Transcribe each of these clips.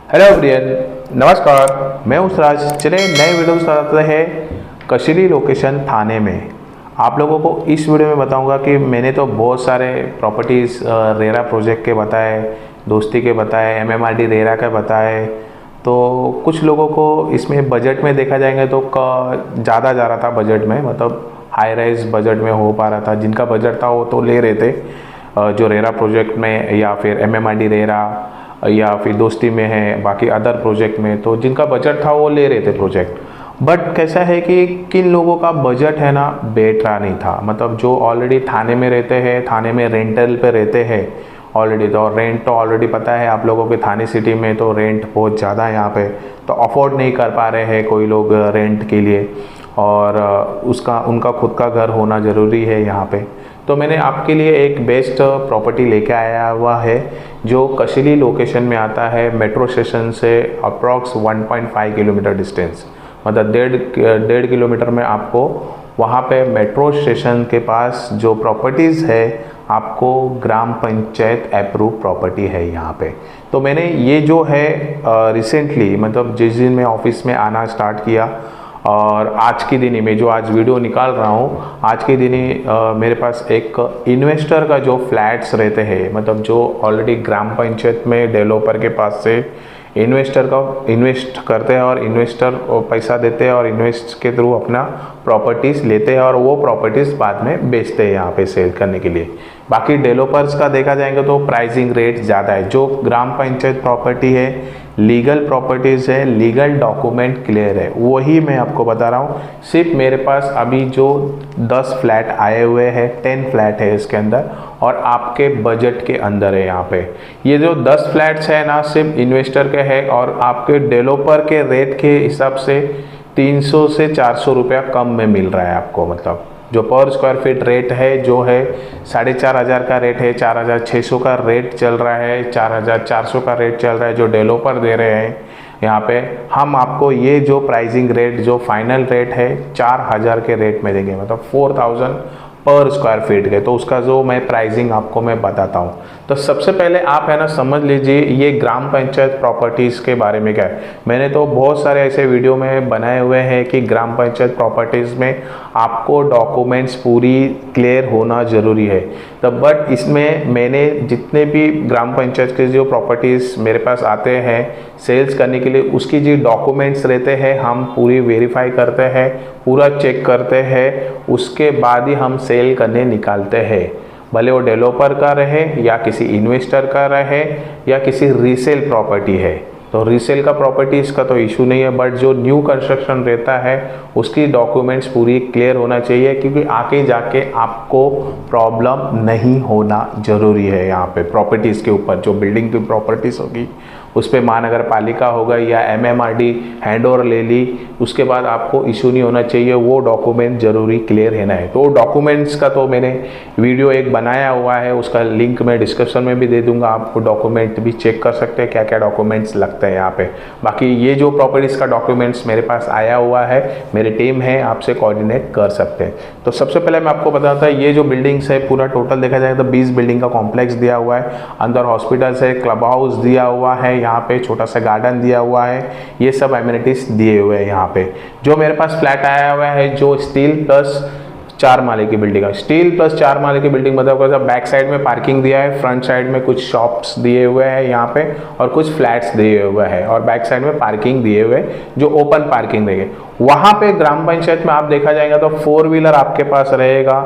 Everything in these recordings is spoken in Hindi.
हेलो एवरीवन, नमस्कार। मैं हूं राज। चले नए वीडियो बनाते हैं कशीली लोकेशन थाने में। आप लोगों को इस वीडियो में बताऊंगा कि मैंने तो बहुत सारे प्रॉपर्टीज़ रेरा प्रोजेक्ट के बताए, दोस्ती के बताए, एमएमआरडी रेरा के बताए। तो कुछ लोगों को इसमें बजट में देखा जाएंगे तो ज़्यादा जा रहा था बजट में, मतलब हाई राइज बजट में हो पा रहा था। जिनका बजट था वो तो ले रहे थे, जो रेरा प्रोजेक्ट में या फिर एमएमआरडी रेरा या फिर दोस्ती में है, बाकी अदर प्रोजेक्ट में, तो जिनका बजट था वो ले रहे थे प्रोजेक्ट। बट कैसा है कि किन लोगों का बजट है ना बैठ रहा नहीं था, मतलब जो ऑलरेडी थाने में रहते हैं, थाने में रेंटल पे रहते हैं ऑलरेडी, तो रेंट तो ऑलरेडी पता है आप लोगों के थाने सिटी में तो रेंट बहुत ज़्यादा है यहाँ पे, तो अफोर्ड नहीं कर पा रहे हैं कोई लोग रेंट के लिए, और उनका खुद का घर होना ज़रूरी है यहाँ पे। तो मैंने आपके लिए एक बेस्ट प्रॉपर्टी लेके आया हुआ है जो कशीली लोकेशन में आता है, मेट्रो स्टेशन से अप्रॉक्स 1.5 किलोमीटर डिस्टेंस, मतलब डेढ़ किलोमीटर में आपको वहाँ पे मेट्रो स्टेशन के पास जो प्रॉपर्टीज़ है आपको ग्राम पंचायत अप्रूव प्रॉपर्टी है यहाँ पे। तो मैंने ये जो है रिसेंटली, मतलब जिस दिन मैं ऑफिस में आना स्टार्ट किया और आज के दिन ही मैं जो आज वीडियो निकाल रहा हूँ, आज के दिन ही मेरे पास एक इन्वेस्टर का जो फ्लैट्स रहते हैं, मतलब जो ऑलरेडी ग्राम पंचायत में डेवलपर के पास से इन्वेस्टर का इन्वेस्ट करते हैं और इन्वेस्टर पैसा देते हैं और इन्वेस्ट के थ्रू अपना प्रॉपर्टीज़ लेते हैं और वो प्रॉपर्टीज़ बाद में बेचते हैं यहाँ पे सेल करने के लिए। बाकी डेवलपर्स का देखा जाएगा तो प्राइसिंग रेट ज़्यादा है। जो ग्राम पंचायत प्रॉपर्टी है, लीगल प्रॉपर्टीज़ है, लीगल डॉक्यूमेंट क्लियर है, वही मैं आपको बता रहा हूँ। सिर्फ मेरे पास अभी जो 10 फ्लैट आए हुए हैं, 10 फ्लैट है इसके अंदर और आपके बजट के अंदर है यहाँ पे। ये जो 10 फ्लैट्स है ना सिर्फ इन्वेस्टर के है और आपके डेवलपर के रेट के हिसाब से 300 से 400 रुपया कम में मिल रहा है आपको। मतलब जो पर स्क्वायर फीट रेट है जो है 4,500 का रेट है, 4,600 का रेट चल रहा है, 4,400 का रेट चल रहा है जो डेवलपर दे रहे हैं यहाँ पे। हम आपको ये जो प्राइसिंग रेट, जो फाइनल रेट है 4,000 के रेट में देंगे, मतलब 4,000 पर स्क्वायर फीट के। तो उसका जो मैं प्राइसिंग आपको मैं बताता हूँ। तो सबसे पहले आप है ना समझ लीजिए ये ग्राम पंचायत प्रॉपर्टीज़ के बारे में क्या है। मैंने तो बहुत सारे ऐसे वीडियो में बनाए हुए हैं कि ग्राम पंचायत प्रॉपर्टीज़ में आपको डॉक्यूमेंट्स पूरी क्लियर होना ज़रूरी है। तो बट इसमें मैंने जितने भी ग्राम पंचायत के जो प्रॉपर्टीज़ मेरे पास आते हैं सेल्स करने के लिए, उसकी जो डॉक्यूमेंट्स रहते हैं हम पूरी वेरीफाई करते हैं, पूरा चेक करते हैं, उसके बाद ही हम सेल करने निकालते हैं। भले वो डेवलपर का रहे या किसी इन्वेस्टर का रहे या किसी रीसेल प्रॉपर्टी है, तो रीसेल का प्रॉपर्टीज़ का तो इशू नहीं है, बट जो न्यू कंस्ट्रक्शन रहता है उसकी डॉक्यूमेंट्स पूरी क्लियर होना चाहिए, क्योंकि आगे जाके आपको प्रॉब्लम नहीं होना ज़रूरी है। यहाँ पे प्रॉपर्टीज़ के ऊपर जो बिल्डिंग की प्रॉपर्टीज़ होगी उस पर महानगर पालिका होगा या एमएमआरडी हैंड ओवर ले ली, उसके बाद आपको इशू नहीं होना चाहिए, वो डॉक्यूमेंट ज़रूरी क्लियर रहना है। तो डॉक्यूमेंट्स का तो मैंने वीडियो एक बनाया हुआ है, उसका लिंक मैं डिस्क्रिप्शन में भी दे दूंगा, आपको डॉक्यूमेंट भी चेक कर सकते हैं क्या क्या डॉक्यूमेंट्स लगते हैं यहाँ पे। बाकी ये जो प्रॉपर्टीज़ का डॉक्यूमेंट्स मेरे पास आया हुआ है, मेरी टीम है आपसे कोऑर्डिनेट कर सकते हैं। तो सबसे पहले मैं आपको बताता हूँ ये जो बिल्डिंग्स है, पूरा टोटल देखा जाए तो 20 बिल्डिंग का कॉम्प्लेक्स दिया हुआ है। अंदर हॉस्पिटल्स है, क्लब हाउस दिया हुआ है, यहाँ पे छोटा सा गार्डन दिया हुआ है, ये सब एमिनिटीज दिए हुए हैं यहाँ पे। जो मेरे पास फ्लैट आया हुआ है जो स्टील प्लस 4 माले की बिल्डिंग है, स्टील प्लस 4 माले की बिल्डिंग, मतलब बैक साइड में पार्किंग दिया है, फ्रंट साइड में कुछ शॉप्स दिए हुए हैं यहाँ पे और कुछ फ्लैट्स दिए हुए हैं और बैक साइड में पार्किंग दिए हुए जो ओपन पार्किंग देंगे। वहाँ पे ग्राम पंचायत में आप देखा जाएगा तो 4 व्हीलर आपके पास रहेगा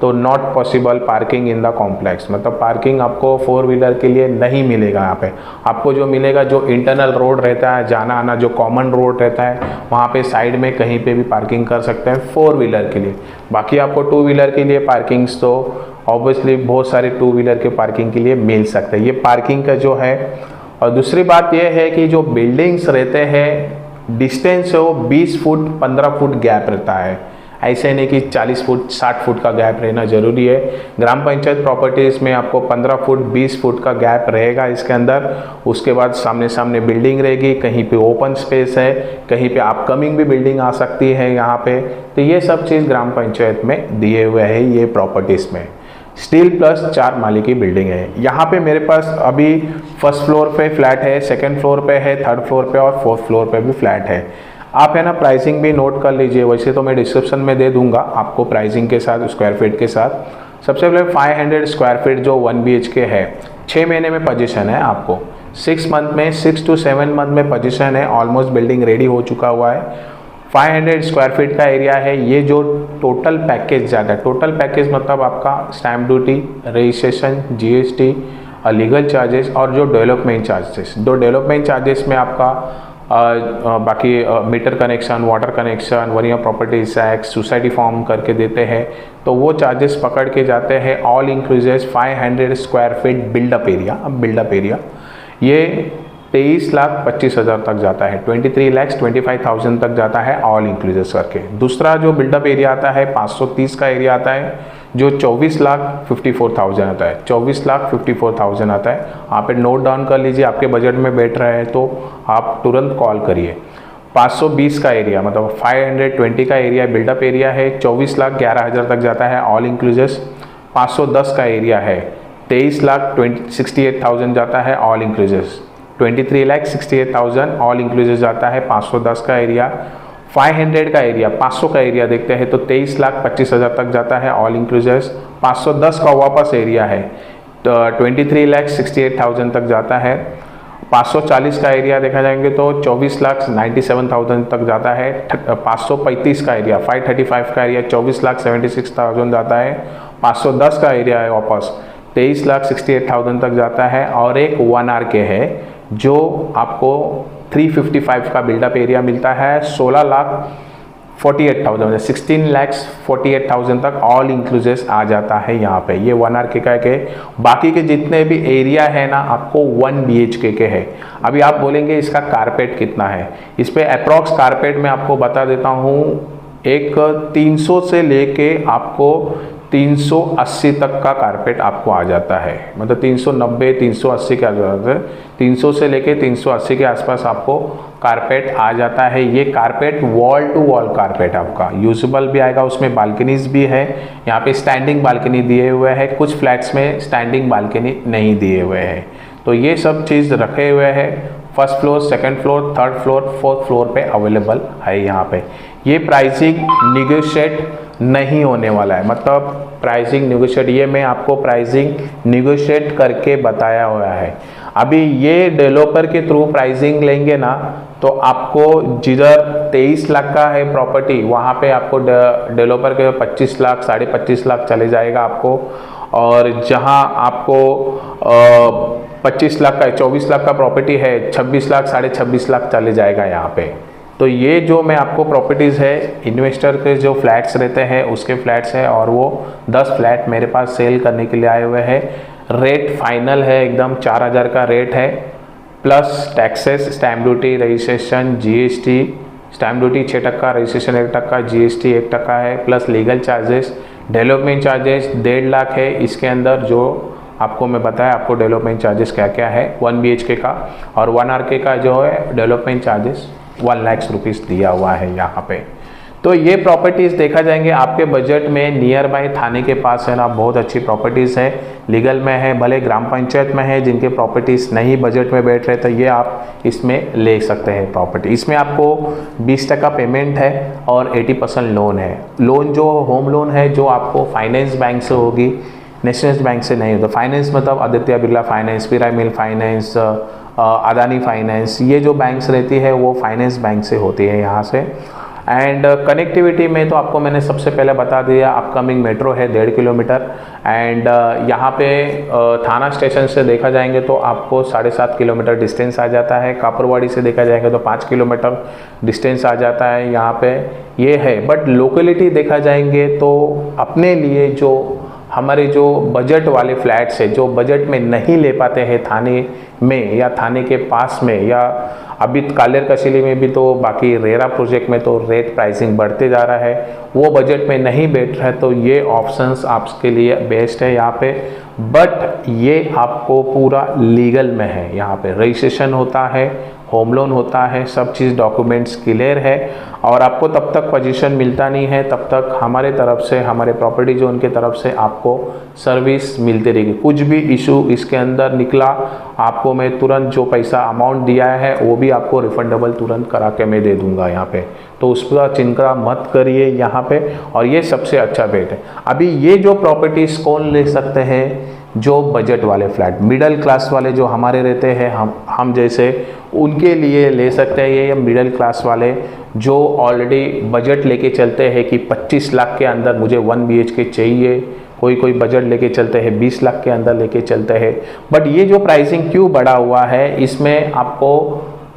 तो not possible parking in the complex, मतलब पार्किंग आपको 4 व्हीलर के लिए नहीं मिलेगा। यहाँ पे आपको जो मिलेगा जो इंटरनल रोड रहता है, जाना आना जो कॉमन रोड रहता है, वहाँ पे साइड में कहीं पे भी पार्किंग कर सकते हैं 4 व्हीलर के लिए। बाकी आपको 2 व्हीलर के लिए पार्किंग्स तो ऑब्वियसली बहुत सारे 2 व्हीलर के पार्किंग के लिए मिल सकते हैं, ये पार्किंग का जो है। और दूसरी बात यह है कि जो बिल्डिंग्स रहते हैं डिस्टेंस है वो 20 फुट 15 फुट गैप रहता है, ऐसे नहीं कि 40 फुट 60 फुट का गैप रहना ज़रूरी है। ग्राम पंचायत प्रॉपर्टीज़ में आपको 15 फुट 20 फुट का गैप रहेगा इसके अंदर। उसके बाद सामने सामने बिल्डिंग रहेगी, कहीं पे ओपन स्पेस है, कहीं पे अपकमिंग भी बिल्डिंग आ सकती है यहाँ पे। तो ये सब चीज़ ग्राम पंचायत में दिए हुए हैं ये प्रॉपर्टीज़ में। स्टील प्लस 4 माले की बिल्डिंग है। यहाँ पे मेरे पास अभी फर्स्ट फ्लोर पे फ्लैट है, सेकंड फ्लोर पे है, थर्ड फ्लोर पे और फोर्थ फ्लोर पे भी फ्लैट है। आप है ना प्राइसिंग भी नोट कर लीजिए, वैसे तो मैं डिस्क्रिप्शन में दे दूंगा आपको प्राइसिंग के साथ, स्क्वायर फीट के साथ। सबसे पहले 500 स्क्वायर फीट जो 1 BHK है, 6 महीने में पोजीशन है आपको, 6 मंथ में, 6 to 7 मंथ में पोजीशन है, ऑलमोस्ट बिल्डिंग रेडी हो चुका हुआ है। 500 स्क्वायर फीट का एरिया है। ये जो टोटल पैकेज जाता है, टोटल पैकेज मतलब आपका stamp duty, registration, GST, legal charges और जो डेवलपमेंट चार्जेस, दो डेवलपमेंट चार्जेस में आपका बाकी metre connection, water connection, one year properties act, society form करके देते हैं, तो वो चार्जेस पकड़ के जाते हैं। All inclusive 500 square feet build up area ये 23,25,000 तक जाता है, 23,25,000 तक जाता है ऑल इंक्लूसिव करके। दूसरा जो बिल्डअप एरिया आता है 530 का एरिया आता है, जो 24,54,000 आता है, 24,54,000 आता है। आप नोट डाउन कर लीजिए, आपके बजट में बैठ रहा है तो आप तुरंत कॉल करिए। 520 का एरिया मतलब 520 का एरिया बिल्डअप एरिया है, 24,11,000 तक जाता है ऑल इंक्लूसिव। 510 का एरिया है, 23,68,000 जाता है ऑल इंक्लूसिव, 23,68,000 ऑल इंक्लूसिव जाता है 510 का एरिया। 500 का एरिया, 500 का एरिया देखते हैं तो 23,25,000 तक जाता है ऑल इंक्लूसिव। 510 का वापस एरिया है तो 23,68,000 तक जाता है। 540 का एरिया देखा जाएंगे तो 24,97,000 तक जाता है। 535 का एरिया, 535 का एरिया 24,76,000 जाता है। 510 का एरिया है वापस 23,68,000 तक जाता है। और एक 1 RK है जो आपको 355 का बिल्डअप एरिया मिलता है, 16,48,000, 16,48,000 तक ऑल इंक्लूसिव आ जाता है यहाँ पे। ये 1 RK का के बाकी के जितने भी एरिया है ना आपको 1 BHK के है। अभी आप बोलेंगे इसका कारपेट कितना है, इस पे अप्रॉक्स कारपेट में आपको बता देता हूँ, एक 300 से लेके आपको 380 तक का कारपेट आपको आ जाता है, मतलब 390 380 के आसपास, 300 से लेके 380 के आसपास आपको कारपेट आ जाता है। ये carpet wall to wall carpet आपका यूजेबल भी आएगा, उसमें बालकनीज भी है। यहाँ पे स्टैंडिंग बालकनी दिए हुए हैं, कुछ फ्लैट्स में स्टैंडिंग बालकनी नहीं दिए हुए हैं। तो ये सब चीज़ रखे हुए हैं, first floor, second floor, third floor, fourth floor पे अवेलेबल है यहाँ पे। ये प्राइसिंग निगोशिएट नहीं होने वाला है, मतलब प्राइसिंग निगोशिएट, ये मैं आपको प्राइसिंग निगोशिएट करके बताया हुआ है। अभी ये डेवलपर के थ्रू प्राइसिंग लेंगे ना तो आपको जिधर 23 लाख का है प्रॉपर्टी, वहाँ पे आपको डेवलपर के 25 लाख 25.5 लाख चले जाएगा आपको। और जहाँ आपको 25 लाख का 24 लाख का प्रॉपर्टी है, 26 लाख 26.5 लाख चले जाएगा यहाँ पे। तो ये जो मैं आपको प्रॉपर्टीज़ है, इन्वेस्टर के जो फ्लैट्स रहते हैं उसके फ्लैट्स हैं, और वो 10 फ्लैट मेरे पास सेल करने के लिए आए हुए हैं। रेट फाइनल है एकदम, 4,000 का रेट है, plus taxes, stamp duty, registration, GST, stamp duty 6%, registration 1%, GST 1% है, plus legal charges, development charges 1.5 lakh है। इसके अंदर जो आपको मैं बताया आपको डेवलपमेंट चार्जेस क्या क्या है 1 BHK का, और 1 RK का जो है डेवलपमेंट चार्जेस 1 लाख रुपीज़ दिया हुआ है यहाँ पे। तो ये प्रॉपर्टीज़ देखा जाएंगे आपके बजट में, नियर बाय थाने के पास है ना, बहुत अच्छी प्रॉपर्टीज़ है, लीगल में है, भले ग्राम पंचायत में है। जिनके प्रॉपर्टीज़ नहीं बजट में बैठ रहे तो ये आप इसमें ले सकते हैं प्रॉपर्टी। इसमें आपको 20% पेमेंट है और 80% लोन है। लोन जो होम लोन है जो आपको फाइनेंस बैंक से होगी, नेशनल बैंक से नहीं होता। फाइनेंस मतलब Aditya Birla finance, pyramid finance, Adani finance, ये जो बैंक्स रहती है वो फाइनेंस बैंक से होती है यहाँ से। एंड कनेक्टिविटी में तो आपको मैंने सबसे पहले बता दिया, अपकमिंग मेट्रो है 1.5 किलोमीटर। एंड यहाँ पे थाना स्टेशन से देखा जाएंगे तो आपको 7.5 किलोमीटर डिस्टेंस आ जाता है। कापरवाड़ी से देखा जाएगा तो 5 किलोमीटर डिस्टेंस आ जाता है यहाँ पे, ये है। बट लोकेलिटी देखा जाएंगे तो अपने लिए जो हमारे जो बजट वाले फ्लैट्स है, जो बजट में नहीं ले पाते हैं थाने में या थाने के पास में, या अभी कालेर कशीली में भी, तो बाकी रेरा प्रोजेक्ट में तो रेट प्राइसिंग बढ़ते जा रहा है, वो बजट में नहीं बैठ रहा है, तो ये ऑप्शंस आपके लिए बेस्ट है यहाँ पे। बट ये आपको पूरा लीगल में है, यहाँ पे रजिस्ट्रेशन होता है, होम लोन होता है, सब चीज़ डॉक्यूमेंट्स क्लियर है और आपको तब तक पोजीशन मिलता नहीं है तब तक हमारे तरफ से, हमारे प्रॉपर्टी जोन की तरफ से आपको सर्विस मिलती रहेगी। कुछ भी इशू इसके अंदर निकला आपको मैं तुरंत जो पैसा अमाउंट दिया है वो भी आपको रिफंडेबल तुरंत करा के मैं दे दूंगा यहाँ पे, तो उसका चिंता मत करिए यहाँ पे। और ये सबसे अच्छा बेट है। अभी ये जो प्रॉपर्टीज़ कौन ले सकते हैं? जो बजट वाले फ्लैट, मिडिल क्लास वाले जो हमारे रहते हैं, हम जैसे उनके लिए ले सकते हैं ये मिडिल क्लास वाले जो ऑलरेडी बजट लेके चलते हैं कि 25 लाख के अंदर मुझे 1 BHK चाहिए, कोई बजट लेके चलते हैं 20 लाख के अंदर लेके चलते हैं। बट ये जो प्राइसिंग क्यों बढ़ा हुआ है, इसमें आपको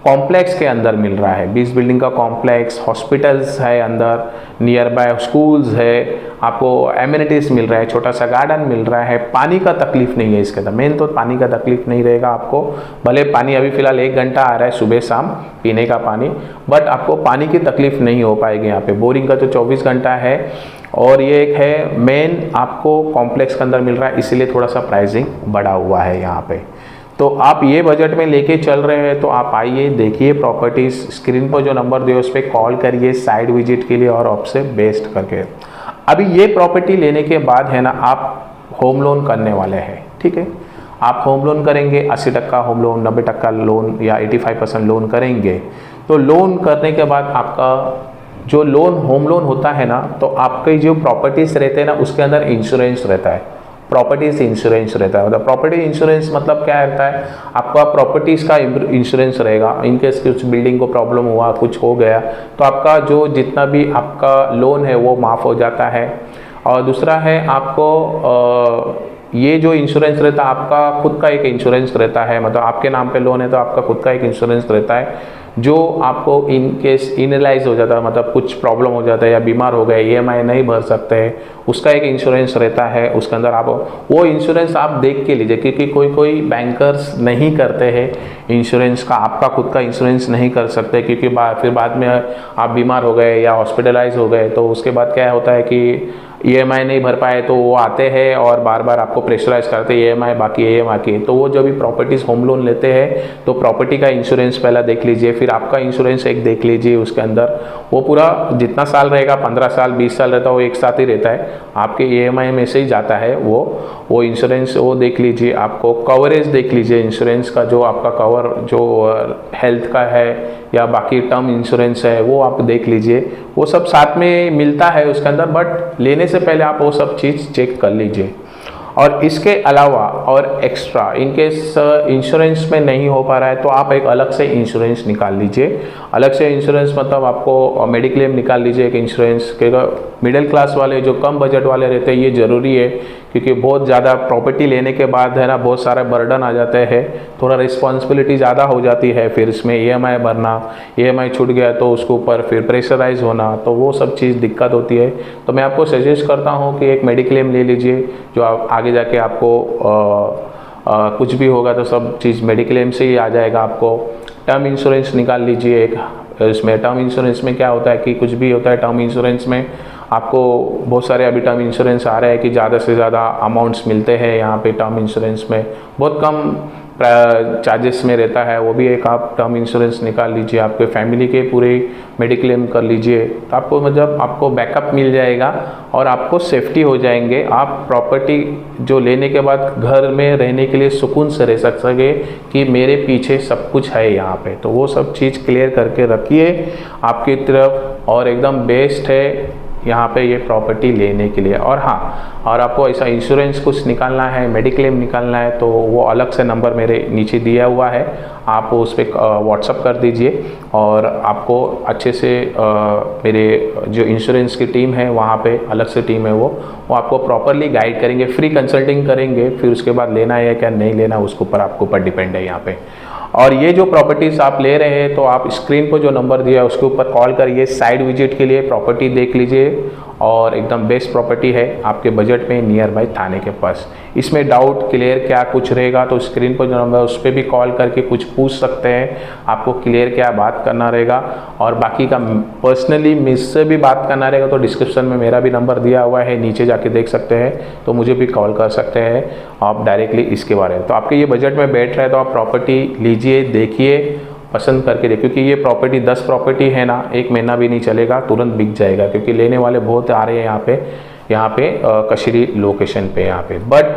कॉम्प्लेक्स के अंदर मिल रहा है, 20 बिल्डिंग का कॉम्प्लेक्स, हॉस्पिटल्स है अंदर, नियर बाय स्कूल्स है, आपको एमिनिटीज़ मिल रहा है, छोटा सा गार्डन मिल रहा है, पानी का तकलीफ नहीं है इसके अंदर। मेन तो पानी का तकलीफ नहीं रहेगा आपको, भले पानी अभी फ़िलहाल 1 घंटा आ रहा है सुबह शाम पीने का पानी, बट आपको पानी की तकलीफ नहीं हो पाएगी यहाँ पे। बोरिंग का तो 24 घंटा है। और ये एक है मेन आपको कॉम्प्लेक्स के अंदर मिल रहा है, इसीलिए थोड़ा सा प्राइसिंग बढ़ा हुआ है यहाँ पे। तो आप ये बजट में लेके चल रहे हैं तो आप आइए, देखिए प्रॉपर्टीज़, स्क्रीन पर जो नंबर दिए उस पर कॉल करिए साइड विजिट के लिए और आपसे बेस्ट करके। अभी ये प्रॉपर्टी लेने के बाद है ना, आप होम लोन करने वाले हैं, ठीक है, आप होम लोन करेंगे 80% होम लोन, 90% लोन या 85% लोन करेंगे। तो लोन करने के बाद आपका जो लोन होम लोन होता है ना, तो आपके जो प्रॉपर्टीज़ रहते हैं ना उसके अंदर इंश्योरेंस रहता है, प्रॉपर्टीज इंश्योरेंस रहता है। मतलब प्रॉपर्टी इंश्योरेंस मतलब क्या रहता है, आपका प्रॉपर्टीज़ का इंश्योरेंस रहेगा। इनकेस कुछ बिल्डिंग को प्रॉब्लम हुआ, कुछ हो गया, तो आपका जो जितना भी आपका लोन है वो माफ़ हो जाता है। और दूसरा है आपको ये जो इंश्योरेंस रहता है आपका खुद का एक इंश्योरेंस रहता है, मतलब आपके नाम पे लोन है तो आपका खुद का एक इंश्योरेंस रहता है जो आपको इन केस इनलाइज हो जाता है, मतलब कुछ प्रॉब्लम हो जाता है या बीमार हो गए, EMI नहीं भर सकते हैं, उसका एक इंश्योरेंस रहता है। उसके अंदर आप वो इंश्योरेंस आप देख के लीजिए, क्योंकि कोई बैंकर्स नहीं करते हैं इंश्योरेंस का, आपका खुद का इंश्योरेंस नहीं कर सकते, क्योंकि फिर बाद में आप बीमार हो गए या हॉस्पिटलाइज हो गए तो उसके बाद क्या होता है कि EMI नहीं भर पाए तो वो आते हैं और बार बार आपको प्रेशराइज करते हैं, EMI बाकी। तो वो जब भी प्रॉपर्टीज़ होम लोन लेते हैं तो प्रॉपर्टी का इंश्योरेंस पहला देख लीजिए, फिर आपका इंश्योरेंस एक देख लीजिए। उसके अंदर वो पूरा जितना साल रहेगा, 15 साल 20 साल रहता है, वो एक साथ ही रहता है, आपके EMI में से ही जाता है वो इंश्योरेंस, वो देख लीजिए। आपको कवरेज देख लीजिए इंश्योरेंस का, जो आपका कवर जो हेल्थ का है या बाकी टर्म इंश्योरेंस है वो आप देख लीजिए, वो सब साथ में मिलता है उसके अंदर। बट लेने से पहले आप वो सब चीज़ चेक कर लीजिए। और इसके अलावा और एक्स्ट्रा इनकेस इंश्योरेंस में नहीं हो पा रहा है तो आप एक अलग से इंश्योरेंस निकाल लीजिए। अलग से इंश्योरेंस मतलब आपको मेडिक्लेम निकाल लीजिए एक इंश्योरेंस के। मिडिल क्लास वाले जो कम बजट वाले रहते हैं ये ज़रूरी है, क्योंकि बहुत ज़्यादा प्रॉपर्टी लेने के बाद है ना बहुत सारे बर्डन आ जाते हैं, थोड़ा रिस्पॉन्सिबिलिटी ज़्यादा हो जाती है, फिर इसमें EMI भरना, EMI छूट गया तो उसके ऊपर फिर प्रेशराइज होना, तो वो सब चीज़ दिक्कत होती है। तो मैं आपको सजेस्ट करता हूँ कि एक मेडिक्लेम ले लीजिए, जो आप आगे जाके आपको कुछ भी होगा तो सब चीज़ मेडिक्लेम से ही आ जाएगा। आपको टर्म इंश्योरेंस निकाल लीजिए एक, इसमें टर्म इंश्योरेंस में क्या होता है कि कुछ भी होता है टर्म इंश्योरेंस में आपको बहुत सारे अभी टर्म इंश्योरेंस आ रहे हैं कि ज़्यादा से ज़्यादा अमाउंट्स मिलते हैं यहाँ पे टर्म इंश्योरेंस में, बहुत कम चार्जेस में रहता है, वो भी एक आप टर्म इंश्योरेंस निकाल लीजिए, आपके फैमिली के पूरे मेडिक्लेम कर लीजिए, तो आपको मतलब आपको बैकअप मिल जाएगा और आपको सेफ्टी हो जाएंगे। आप प्रॉपर्टी जो लेने के बाद घर में रहने के लिए सुकून से रह सके कि मेरे पीछे सब कुछ है यहाँ पे, तो वो सब चीज़ क्लियर करके रखिए आपकी तरफ, और एकदम बेस्ट है यहाँ पे ये प्रॉपर्टी लेने के लिए। और हाँ, और आपको ऐसा इंश्योरेंस कुछ निकालना है, मेडिक्लेम निकालना है, तो वो अलग से नंबर मेरे नीचे दिया हुआ है, आप उस पर व्हाट्सअप कर दीजिए और आपको अच्छे से मेरे जो इंश्योरेंस की टीम है वहाँ पे अलग से टीम है वो आपको प्रॉपरली गाइड करेंगे, फ्री कंसल्टिंग करेंगे, फिर उसके बाद लेना है क्या नहीं लेना उसके ऊपर आपके ऊपर डिपेंड है यहाँ पे। और ये जो प्रॉपर्टीज़ आप ले रहे हैं तो आप स्क्रीन पर जो नंबर दिया है उसके ऊपर कॉल करिए, साइड विजिट के लिए प्रॉपर्टी देख लीजिए, और एकदम बेस्ट प्रॉपर्टी है आपके बजट में, नियर बाय थाने के पास। इसमें डाउट क्लियर क्या कुछ रहेगा तो स्क्रीन पर जो नंबर है उस पर भी कॉल करके कुछ पूछ सकते हैं, आपको क्लियर क्या बात करना रहेगा। और बाकी का पर्सनली मुझसे भी बात करना रहेगा तो डिस्क्रिप्शन में मेरा भी नंबर दिया हुआ है, नीचे जाके देख सकते हैं, तो मुझे भी कॉल कर सकते हैं आप डायरेक्टली इसके बारे में। तो आपके ये बजट में बैठ रहा है तो आप प्रॉपर्टी लीजिए, देखिए पसंद करके देख, क्योंकि ये प्रॉपर्टी 10 प्रॉपर्टी है ना, 1 महीना भी नहीं चलेगा, तुरंत बिक जाएगा, क्योंकि लेने वाले बहुत आ रहे हैं यहाँ पे कशीरी लोकेशन पे यहाँ पे। बट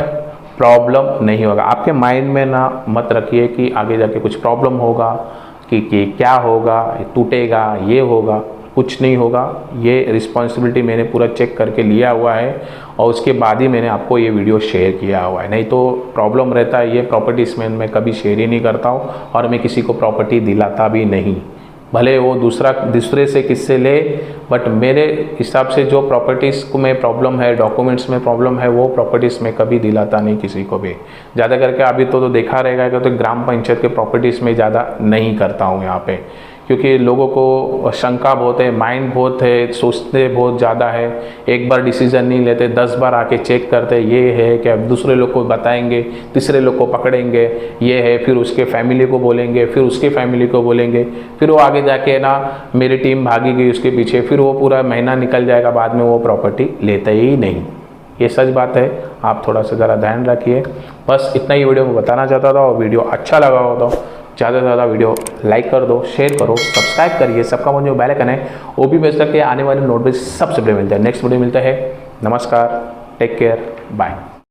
प्रॉब्लम नहीं होगा, आपके माइंड में ना मत रखिए कि आगे जाके कुछ प्रॉब्लम होगा, कि क्या होगा, टूटेगा, ये होगा, कुछ नहीं होगा। ये रिस्पॉन्सिबिलिटी मैंने पूरा चेक करके लिया हुआ है और उसके बाद ही मैंने आपको ये वीडियो शेयर किया हुआ है, नहीं तो प्रॉब्लम रहता है। ये प्रॉपर्टीज़ में मैं कभी शेयर ही नहीं करता हूँ और मैं किसी को प्रॉपर्टी दिलाता भी नहीं, भले वो दूसरे से किससे ले, बट मेरे हिसाब से जो प्रॉपर्टीज़ को में प्रॉब्लम है, डॉक्यूमेंट्स में प्रॉब्लम है, वो प्रॉपर्टीज़ में कभी दिलाता नहीं किसी को भी। ज़्यादा करके अभी तो देखा रहेगा कि तो ग्राम पंचायत के प्रॉपर्टीज़ में ज़्यादा नहीं करता हूँ यहाँ पे, क्योंकि लोगों को शंका बहुत है, माइंड बहुत है, सोचते बहुत ज़्यादा है, एक बार डिसीजन नहीं लेते, 10 बार आके चेक करते, ये है कि अब दूसरे लोग को बताएंगे, तीसरे लोग को पकड़ेंगे, ये है, फिर उसके फैमिली को बोलेंगे, फिर उसके फैमिली को बोलेंगे, फिर वो आगे जाके ना मेरी टीम भागी गई उसके पीछे, फिर वो पूरा महीना निकल जाएगा, बाद में वो प्रॉपर्टी लेते ही नहीं। ये सच बात है, आप थोड़ा सा ज़रा ध्यान रखिए। बस इतना ही वीडियो में बताना चाहता था, और वीडियो अच्छा लगा हो तो ज़्यादा से ज़्यादा वीडियो लाइक कर दो, शेयर करो, सब्सक्राइब करिए, सबका मन जो बेल आइकन है वो भी बेच करके आने वाले नोटिफिकेशन सबसे पहले मिलता है। नेक्स्ट वीडियो मिलता है। नमस्कार, टेक केयर, बाय।